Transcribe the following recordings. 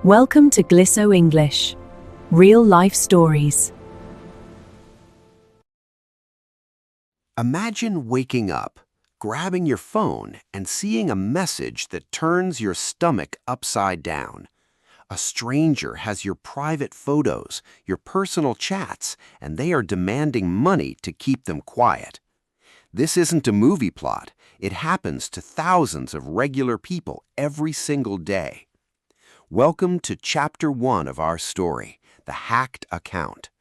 Welcome to Glisso English. Real life stories. Imagine waking up, grabbing your phone, and seeing a message that turns your stomach upside down. A stranger has your private photos, your personal chats, and they are demanding money to keep them quiet. This isn't a movie plot. It happens to thousands of regular people every single day. Welcome to Chapter 1 of our story, The Hacked Account.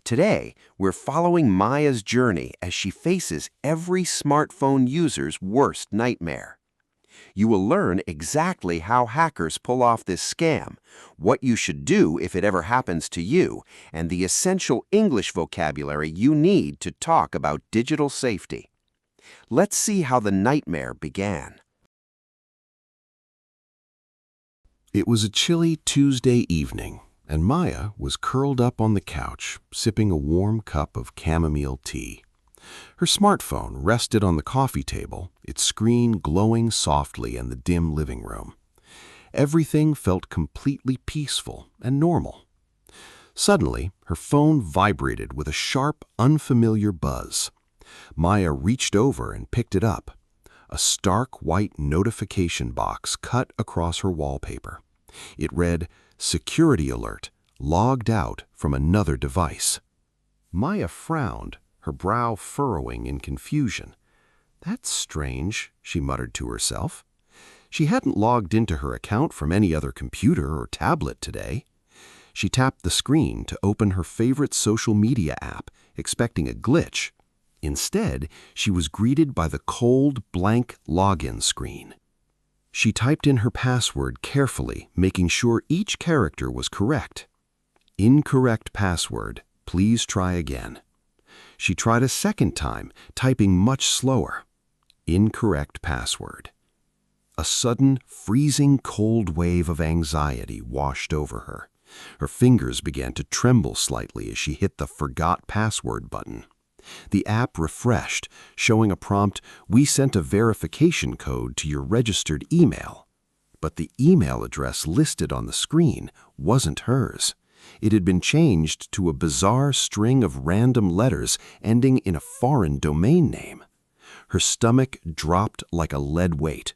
Today, we're following Maya's journey as she faces every smartphone user's worst nightmare. You will learn exactly how hackers pull off this scam, what you should do if it ever happens to you, and the essential English vocabulary you need to talk about digital safety. Let's see how the nightmare began. It was a chilly Tuesday evening, and Maya was curled up on the couch, sipping a warm cup of chamomile tea. Her smartphone rested on the coffee table, its screen glowing softly in the dim living room. Everything felt completely peaceful and normal. Suddenly, her phone vibrated with a sharp, unfamiliar buzz. Maya reached over and picked it up. A stark white notification box cut across her wallpaper. It read, "Security alert, logged out from another device." Maya frowned, her brow furrowing in confusion. "That's strange," she muttered to herself. She hadn't logged into her account from any other computer or tablet today. She tapped the screen to open her favorite social media app, expecting a glitch. Instead, she was greeted by the cold, blank login screen. She typed in her password carefully, making sure each character was correct. "Incorrect password. Please try again." She tried a second time, typing much slower. "Incorrect password." A sudden, freezing cold wave of anxiety washed over her. Her fingers began to tremble slightly as she hit the "Forgot Password" button. The app refreshed, showing a prompt, "We sent a verification code to your registered email." But the email address listed on the screen wasn't hers. It had been changed to a bizarre string of random letters ending in a foreign domain name. Her stomach dropped like a lead weight.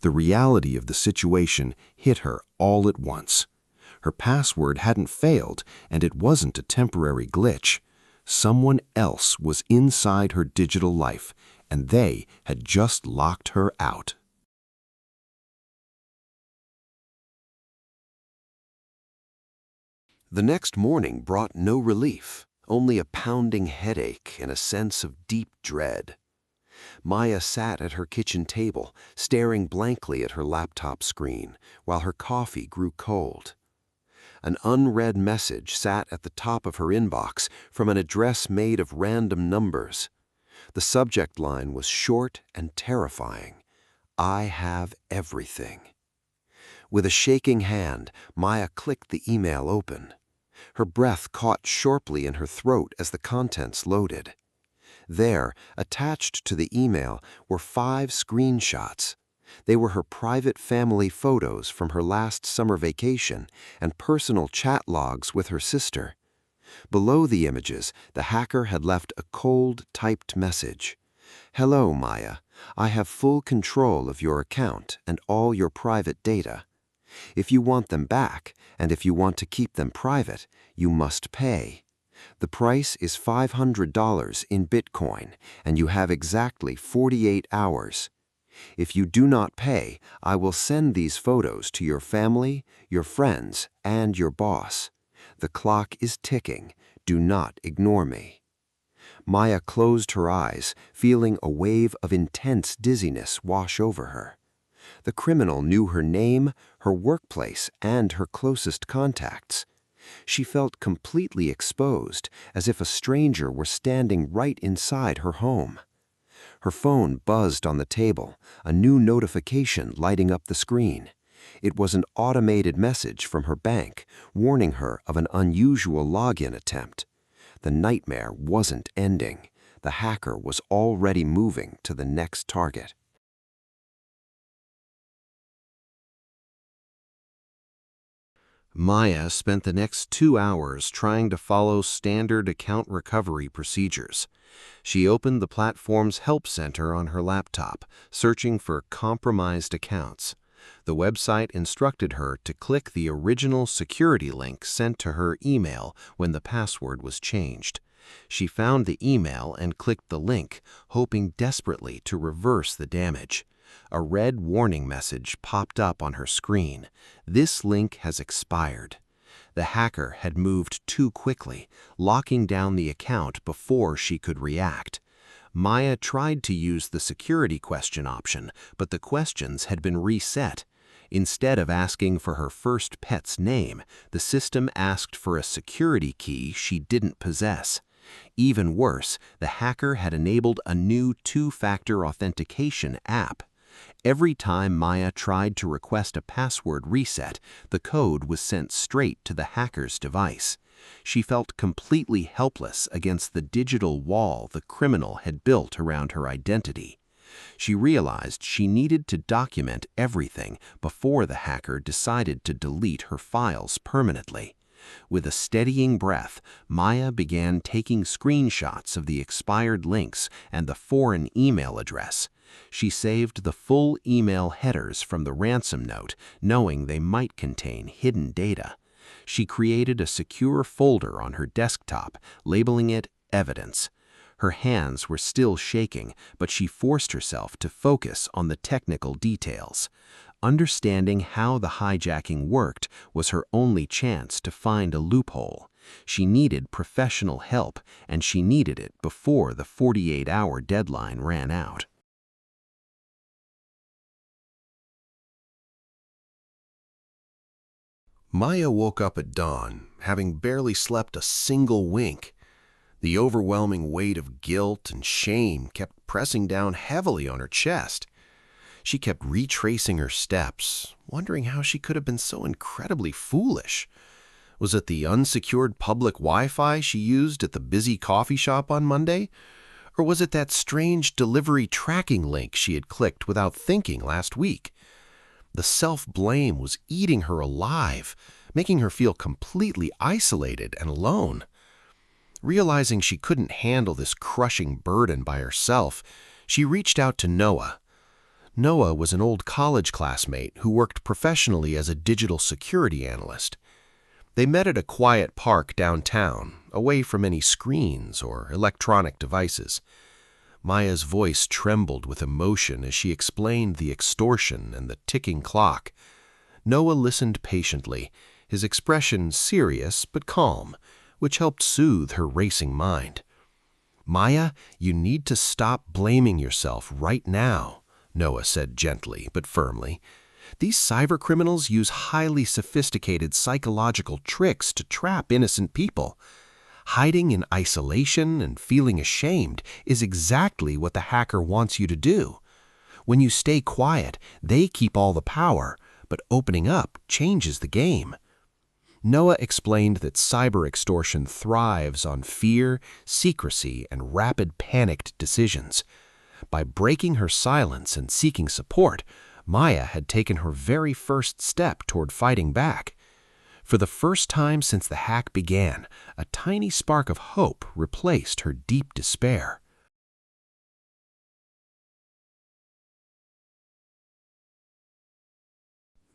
The reality of the situation hit her all at once. Her password hadn't failed, and it wasn't a temporary glitch. Someone else was inside her digital life, and they had just locked her out. The next morning brought no relief, only a pounding headache and a sense of deep dread. Maya sat at her kitchen table, staring blankly at her laptop screen, while her coffee grew cold. An unread message sat at the top of her inbox from an address made of random numbers. The subject line was short and terrifying. "I have everything." With a shaking hand, Maya clicked the email open. Her breath caught sharply in her throat as the contents loaded. There, attached to the email, were 5 screenshots. They were her private family photos from her last summer vacation and personal chat logs with her sister. Below the images, the hacker had left a cold, typed message. "Hello, Maya. I have full control of your account and all your private data. If you want them back, and if you want to keep them private, you must pay. The price is $500 in Bitcoin, and you have exactly 48 hours. If you do not pay, I will send these photos to your family, your friends, and your boss. The clock is ticking. Do not ignore me." Maya closed her eyes, feeling a wave of intense dizziness wash over her. The criminal knew her name, her workplace, and her closest contacts. She felt completely exposed, as if a stranger were standing right inside her home. Her phone buzzed on the table, a new notification lighting up the screen. It was an automated message from her bank, warning her of an unusual login attempt. The nightmare wasn't ending. The hacker was already moving to the next target. Maya spent the next 2 hours trying to follow standard account recovery procedures. She opened the platform's help center on her laptop, searching for compromised accounts. The website instructed her to click the original security link sent to her email when the password was changed. She found the email and clicked the link, hoping desperately to reverse the damage. A red warning message popped up on her screen. This link has expired. The hacker had moved too quickly, locking down the account before she could react. Maya tried to use the security question option, but the questions had been reset. Instead of asking for her first pet's name, the system asked for a security key she didn't possess. Even worse, the hacker had enabled a new two-factor authentication app. Every time Maya tried to request a password reset, the code was sent straight to the hacker's device. She felt completely helpless against the digital wall the criminal had built around her identity. She realized she needed to document everything before the hacker decided to delete her files permanently. With a steadying breath, Maya began taking screenshots of the expired links and the foreign email address. She saved the full email headers from the ransom note, knowing they might contain hidden data. She created a secure folder on her desktop, labeling it Evidence. Her hands were still shaking, but she forced herself to focus on the technical details. Understanding how the hijacking worked was her only chance to find a loophole. She needed professional help, and she needed it before the 48-hour deadline ran out. Maya woke up at dawn, having barely slept a single wink. The overwhelming weight of guilt and shame kept pressing down heavily on her chest. She kept retracing her steps, wondering how she could have been so incredibly foolish. Was it the unsecured public Wi-Fi she used at the busy coffee shop on Monday? Or was it that strange delivery tracking link she had clicked without thinking last week? The self-blame was eating her alive, making her feel completely isolated and alone. Realizing she couldn't handle this crushing burden by herself, she reached out to Noah. Noah was an old college classmate who worked professionally as a digital security analyst. They met at a quiet park downtown, away from any screens or electronic devices. Maya's voice trembled with emotion as she explained the extortion and the ticking clock. Noah listened patiently, his expression serious but calm, which helped soothe her racing mind. "Maya, you need to stop blaming yourself right now," Noah said gently but firmly. "These cybercriminals use highly sophisticated psychological tricks to trap innocent people. Hiding in isolation and feeling ashamed is exactly what the hacker wants you to do. When you stay quiet, they keep all the power, but opening up changes the game." Noah explained that cyber extortion thrives on fear, secrecy, and rapid panicked decisions. By breaking her silence and seeking support, Maya had taken her very first step toward fighting back. For the first time since the hack began, a tiny spark of hope replaced her deep despair.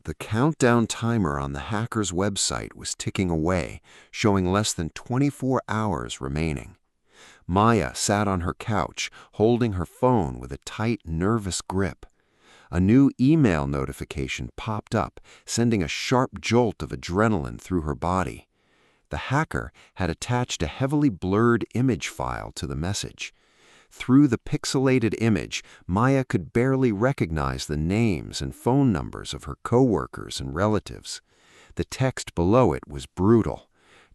The countdown timer on the hacker's website was ticking away, showing less than 24 hours remaining. Maya sat on her couch, holding her phone with a tight, nervous grip. A new email notification popped up, sending a sharp jolt of adrenaline through her body. The hacker had attached a heavily blurred image file to the message. Through the pixelated image, Maya could barely recognize the names and phone numbers of her coworkers and relatives. The text below it was brutal.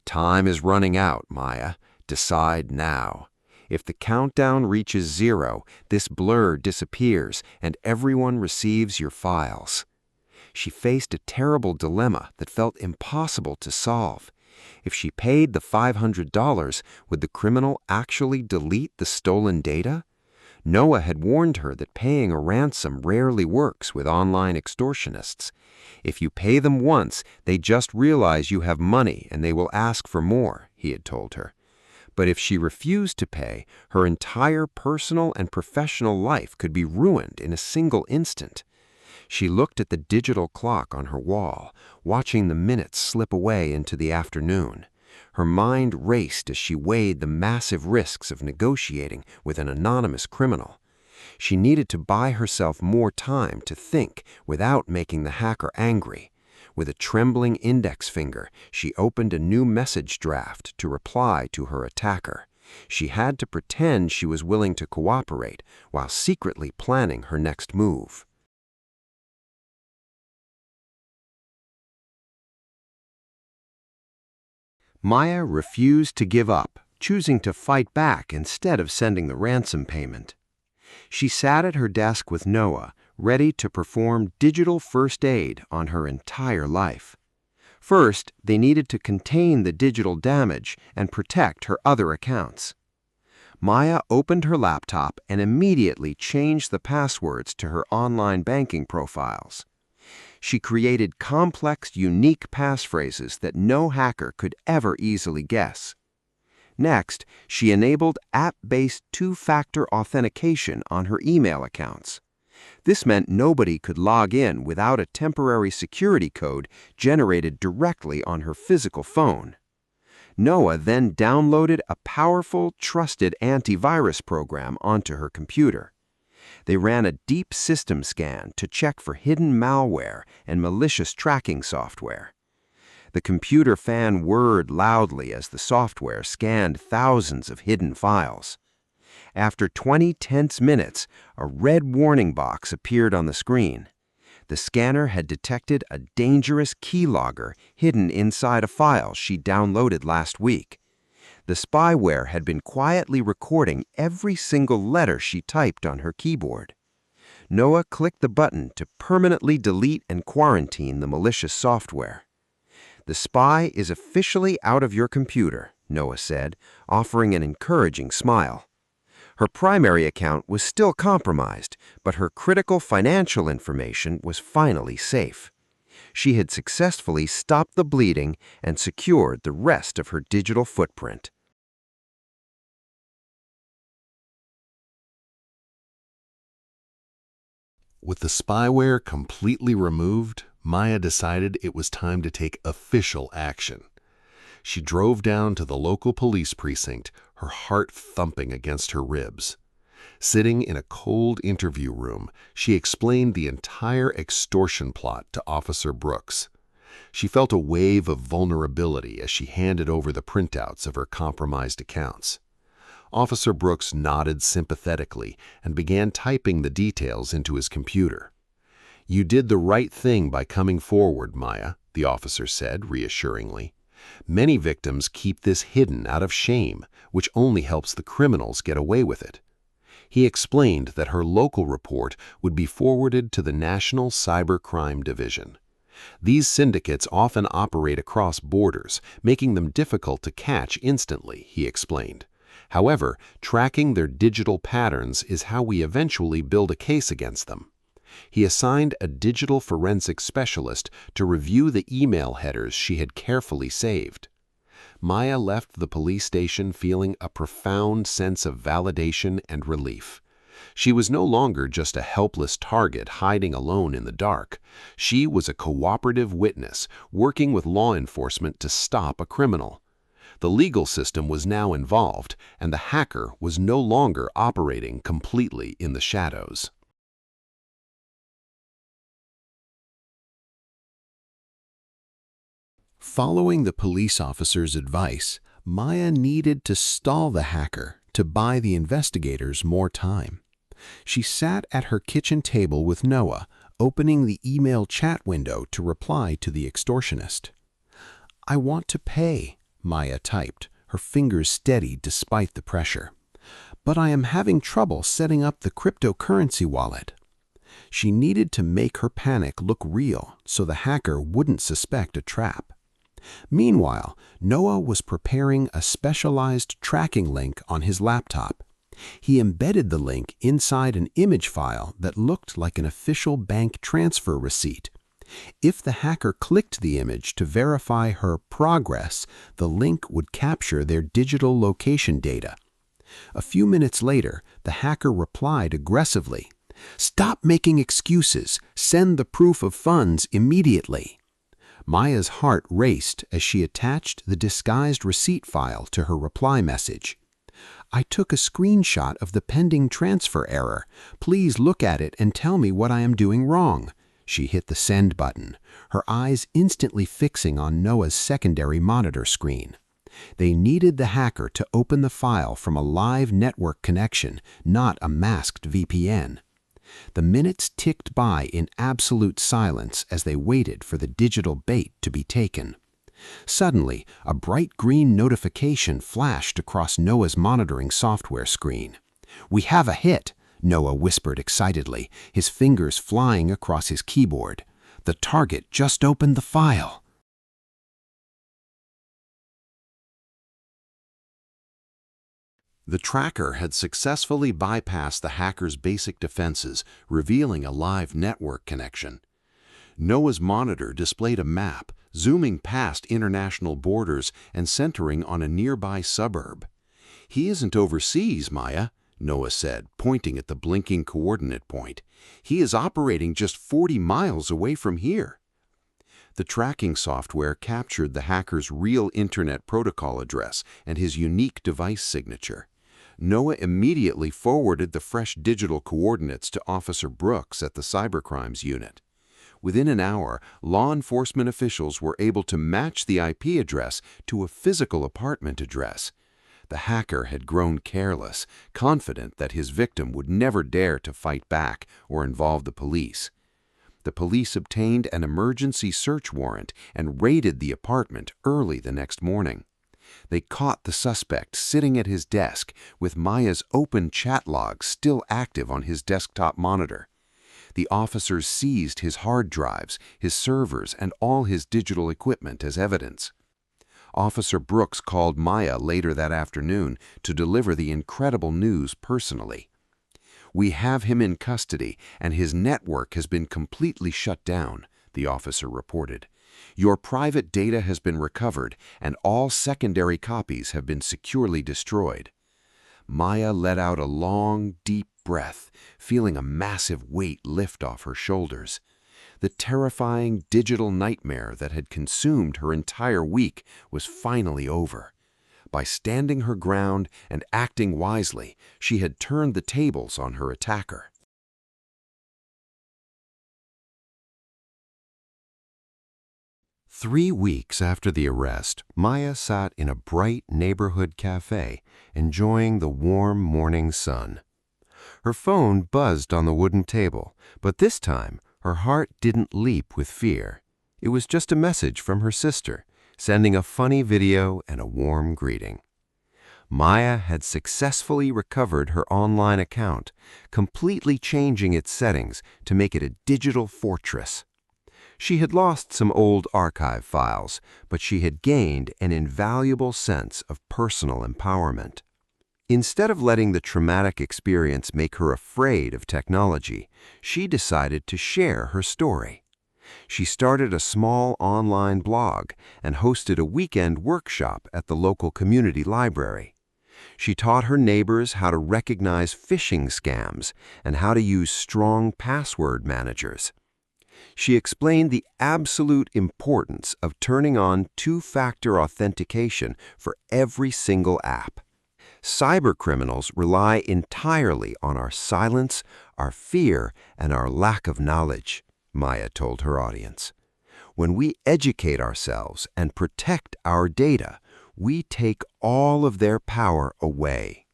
"Time is running out, Maya. Decide now. If the countdown reaches 0, this blur disappears and everyone receives your files." She faced a terrible dilemma that felt impossible to solve. If she paid the $500, would the criminal actually delete the stolen data? Noah had warned her that paying a ransom rarely works with online extortionists. If you pay them once, they just realize you have money and they will ask for more, he had told her. But if she refused to pay, her entire personal and professional life could be ruined in a single instant. She looked at the digital clock on her wall, watching the minutes slip away into the afternoon. Her mind raced as she weighed the massive risks of negotiating with an anonymous criminal. She needed to buy herself more time to think without making the hacker angry. With a trembling index finger, she opened a new message draft to reply to her attacker. She had to pretend she was willing to cooperate while secretly planning her next move. Maya refused to give up, choosing to fight back instead of sending the ransom payment. She sat at her desk with Noah, ready to perform digital first aid on her entire life. First, they needed to contain the digital damage and protect her other accounts. Maya opened her laptop and immediately changed the passwords to her online banking profiles. She created complex, unique passphrases that no hacker could ever easily guess. Next, she enabled app-based two-factor authentication on her email accounts. This meant nobody could log in without a temporary security code generated directly on her physical phone. Noah then downloaded a powerful, trusted antivirus program onto her computer. They ran a deep system scan to check for hidden malware and malicious tracking software. The computer fan whirred loudly as the software scanned thousands of hidden files. After 20 tense minutes, a red warning box appeared on the screen. The scanner had detected a dangerous keylogger hidden inside a file she downloaded last week. The spyware had been quietly recording every single letter she typed on her keyboard. Noah clicked the button to permanently delete and quarantine the malicious software. "The spy is officially out of your computer," Noah said, offering an encouraging smile. Her primary account was still compromised, but her critical financial information was finally safe. She had successfully stopped the bleeding and secured the rest of her digital footprint. With the spyware completely removed, Maya decided it was time to take official action. She drove down to the local police precinct, her heart thumping against her ribs. Sitting in a cold interview room, she explained the entire extortion plot to Officer Brooks. She felt a wave of vulnerability as she handed over the printouts of her compromised accounts. Officer Brooks nodded sympathetically and began typing the details into his computer. "You did the right thing by coming forward, Maya," the officer said reassuringly. "Many victims keep this hidden out of shame, which only helps the criminals get away with it." He explained that her local report would be forwarded to the National Cybercrime Division. These syndicates often operate across borders, making them difficult to catch instantly, he explained. However, tracking their digital patterns is how we eventually build a case against them. He assigned a digital forensic specialist to review the email headers she had carefully saved. Maya left the police station feeling a profound sense of validation and relief. She was no longer just a helpless target hiding alone in the dark. She was a cooperative witness working with law enforcement to stop a criminal. The legal system was now involved, and the hacker was no longer operating completely in the shadows. Following the police officer's advice, Maya needed to stall the hacker to buy the investigators more time. She sat at her kitchen table with Noah, opening the email chat window to reply to the extortionist. "I want to pay," Maya typed, her fingers steady despite the pressure. "But I am having trouble setting up the cryptocurrency wallet." She needed to make her panic look real so the hacker wouldn't suspect a trap. Meanwhile, Noah was preparing a specialized tracking link on his laptop. He embedded the link inside an image file that looked like an official bank transfer receipt. If the hacker clicked the image to verify her progress, the link would capture their digital location data. A few minutes later, the hacker replied aggressively, "Stop making excuses. Send the proof of funds immediately." Maya's heart raced as she attached the disguised receipt file to her reply message. "I took a screenshot of the pending transfer error. Please look at it and tell me what I am doing wrong." She hit the send button, her eyes instantly fixing on Noah's secondary monitor screen. They needed the hacker to open the file from a live network connection, not a masked VPN. The minutes ticked by in absolute silence as they waited for the digital bait to be taken. Suddenly, a bright green notification flashed across Noah's monitoring software screen. "We have a hit," Noah whispered excitedly, his fingers flying across his keyboard. "The target just opened the file." The tracker had successfully bypassed the hacker's basic defenses, revealing a live network connection. Noah's monitor displayed a map, zooming past international borders and centering on a nearby suburb. "He isn't overseas, Maya," Noah said, pointing at the blinking coordinate point. "He is operating just 40 miles away from here." The tracking software captured the hacker's real Internet protocol address and his unique device signature. Noah immediately forwarded the fresh digital coordinates to Officer Brooks at the Cybercrimes Unit. Within an hour, law enforcement officials were able to match the IP address to a physical apartment address. The hacker had grown careless, confident that his victim would never dare to fight back or involve the police. The police obtained an emergency search warrant and raided the apartment early the next morning. They caught the suspect sitting at his desk with Maya's open chat logs still active on his desktop monitor. The officers seized his hard drives, his servers, and all his digital equipment as evidence. Officer Brooks called Maya later that afternoon to deliver the incredible news personally. "We have him in custody, and his network has been completely shut down," the officer reported. "Your private data has been recovered, and all secondary copies have been securely destroyed." Maya let out a long, deep breath, feeling a massive weight lift off her shoulders. The terrifying digital nightmare that had consumed her entire week was finally over. By standing her ground and acting wisely, she had turned the tables on her attacker. 3 weeks after the arrest, Maya sat in a bright neighborhood cafe, enjoying the warm morning sun. Her phone buzzed on the wooden table, but this time her heart didn't leap with fear. It was just a message from her sister, sending a funny video and a warm greeting. Maya had successfully recovered her online account, completely changing its settings to make it a digital fortress. She had lost some old archive files, but she had gained an invaluable sense of personal empowerment. Instead of letting the traumatic experience make her afraid of technology, she decided to share her story. She started a small online blog and hosted a weekend workshop at the local community library. She taught her neighbors how to recognize phishing scams and how to use strong password managers. She explained the absolute importance of turning on two-factor authentication for every single app. Cybercriminals rely entirely on our silence, our fear, and our lack of knowledge, Maya told her audience. When we educate ourselves and protect our data, we take all of their power away.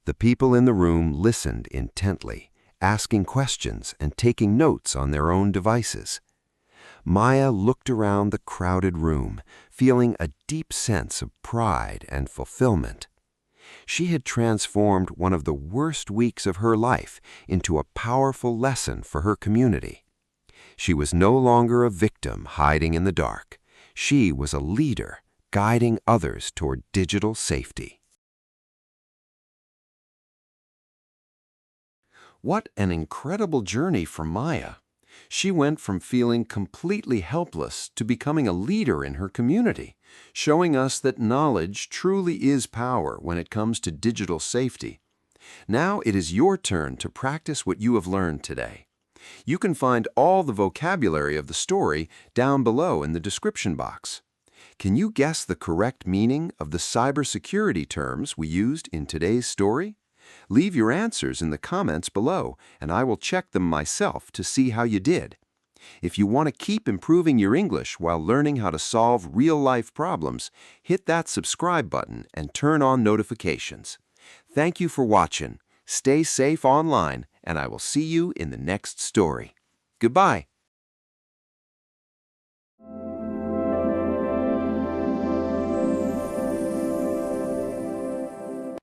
The people in the room listened intently, asking questions and taking notes on their own devices. Maya looked around the crowded room, feeling a deep sense of pride and fulfillment. She had transformed one of the worst weeks of her life into a powerful lesson for her community. She was no longer a victim hiding in the dark. She was a leader, guiding others toward digital safety. What an incredible journey for Maya. She went from feeling completely helpless to becoming a leader in her community, showing us that knowledge truly is power when it comes to digital safety. Now it is your turn to practice what you have learned today. You can find all the vocabulary of the story down below in the description box. Can you guess the correct meaning of the cybersecurity terms we used in today's story? Leave your answers in the comments below, and I will check them myself to see how you did. If you want to keep improving your English while learning how to solve real-life problems, hit that subscribe button and turn on notifications. Thank you for watching. Stay safe online, and I will see you in the next story. Goodbye.